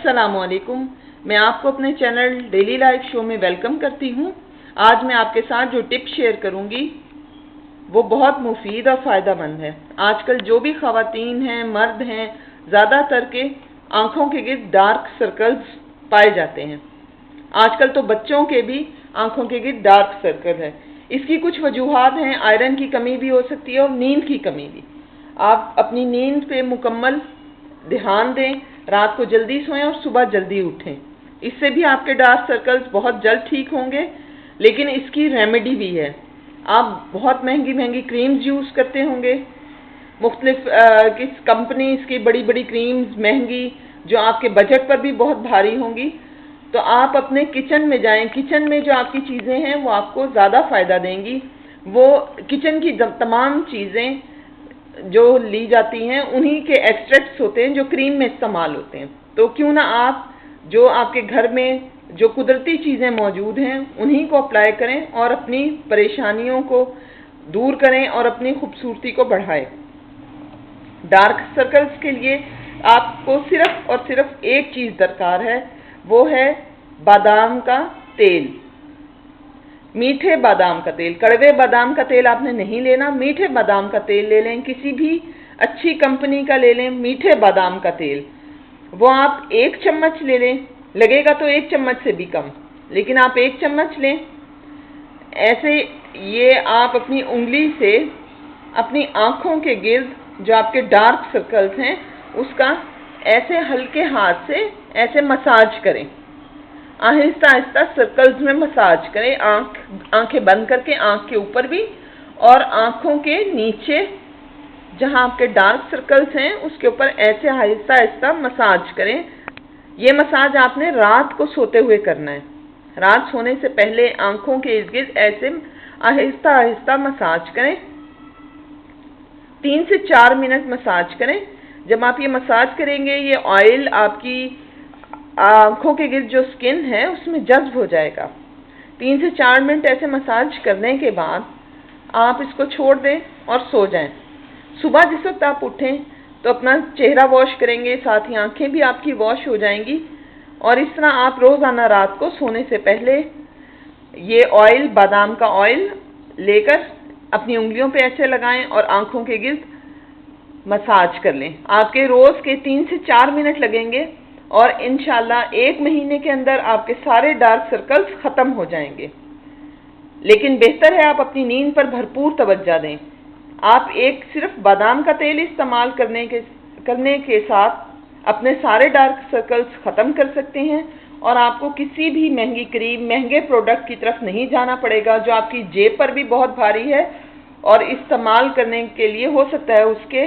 अस्सलामुअलैकुम। मैं आपको अपने चैनल डेली लाइफ शो में वेलकम करती हूँ। आज मैं आपके साथ जो टिप शेयर करूँगी वो बहुत मुफीद और फ़ायदेमंद है। आजकल जो भी ख़वातीन हैं, मर्द हैं, ज़्यादातर के आँखों के गिर्द डार्क सर्कल्स पाए जाते हैं। आजकल तो बच्चों के भी आँखों के गिर्द डार्क सर्कल है। इसकी कुछ वजूहात हैं। आयरन की कमी भी हो सकती है और नींद की कमी भी। आप अपनी नींद पे मुकम्मल ध्यान दें, रात को जल्दी सोएं और सुबह जल्दी उठें। इससे भी आपके डार्क सर्कल्स बहुत जल्द ठीक होंगे। लेकिन इसकी रेमेडी भी है। आप बहुत महंगी महंगी क्रीम्स यूज़ करते होंगे, मुख्तलिफ किस कंपनीज की बड़ी बड़ी क्रीम्स महंगी, जो आपके बजट पर भी बहुत भारी होंगी। तो आप अपने किचन में जाएं। किचन में जो आपकी चीज़ें हैं वो आपको ज़्यादा फ़ायदा देंगी। वो किचन की तमाम चीज़ें जो ली जाती हैं उन्हीं के एक्सट्रैक्ट्स होते हैं जो क्रीम में इस्तेमाल होते हैं। तो क्यों ना आप जो आपके घर में जो कुदरती चीज़ें मौजूद हैं उन्हीं को अप्लाई करें और अपनी परेशानियों को दूर करें और अपनी खूबसूरती को बढ़ाएं। डार्क सर्कल्स के लिए आपको सिर्फ और सिर्फ एक चीज़ दरकार है, वो है बादाम का तेल। मीठे बादाम का तेल, कड़वे बादाम का तेल आपने नहीं लेना, मीठे बादाम का तेल ले लें। किसी भी अच्छी कंपनी का ले लें मीठे बादाम का तेल। वो आप 1 चम्मच ले लें, लगेगा तो 1 चम्मच से भी कम, लेकिन आप 1 चम्मच लें। ऐसे ये आप अपनी उंगली से अपनी आँखों के गिर्द जो आपके डार्क सर्कल्स हैं उसका ऐसे हल्के हाथ से ऐसे मसाज करें। आहिस्ता आहिस्ता सर्कल्स में मसाज करें, आंखें बंद करके, आंख के ऊपर भी और आंखों के नीचे जहां आपके डार्क सर्कल्स हैं उसके ऊपर ऐसे आहिस्ता आहिस्ता मसाज करें। ये मसाज आपने रात को सोते हुए करना है। रात सोने से पहले आंखों के इर्द गिर्द ऐसे आहिस्ता आहिस्ता मसाज करें। 3 से 4 मिनट मसाज करें। जब आप ये मसाज करेंगे ये ऑयल आपकी आंखों के गिर्द जो स्किन है उसमें जज्ब हो जाएगा। 3 से 4 मिनट ऐसे मसाज करने के बाद आप इसको छोड़ दें और सो जाएं। सुबह जिस वक्त आप उठें तो अपना चेहरा वॉश करेंगे, साथ ही आंखें भी आपकी वॉश हो जाएंगी। और इस तरह आप रोज़ाना रात को सोने से पहले ये ऑयल, बादाम का ऑयल लेकर अपनी उंगलियों पे ऐसे लगाएं और आंखों के गिर्द मसाज कर लें। आपके रोज़ के 3 से 4 मिनट लगेंगे और इंशाल्लाह 1 महीने के अंदर आपके सारे डार्क सर्कल्स ख़त्म हो जाएंगे। लेकिन बेहतर है आप अपनी नींद पर भरपूर तवज्जो दें। आप एक सिर्फ बादाम का तेल इस्तेमाल करने के साथ अपने सारे डार्क सर्कल्स ख़त्म कर सकते हैं और आपको किसी भी महंगी क्रीम, महंगे प्रोडक्ट की तरफ नहीं जाना पड़ेगा जो आपकी जेब पर भी बहुत भारी है और इस्तेमाल करने के लिए हो सकता है उसके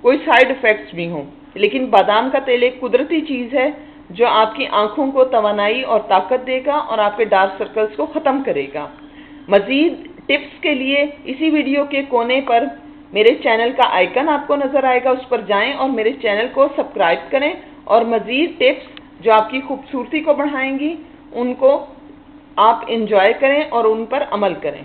कोई साइड इफ़ेक्ट्स भी हों। लेकिन बादाम का तेल एक कुदरती चीज़ है जो आपकी आंखों को तवानाई और ताकत देगा और आपके डार्क सर्कल्स को ख़त्म करेगा। मज़ीद टिप्स के लिए इसी वीडियो के कोने पर मेरे चैनल का आइकन आपको नज़र आएगा, उस पर जाएं और मेरे चैनल को सब्सक्राइब करें और मज़ीद टिप्स जो आपकी खूबसूरती को बढ़ाएंगी उनको आप इंजॉय करें और उन पर अमल करें।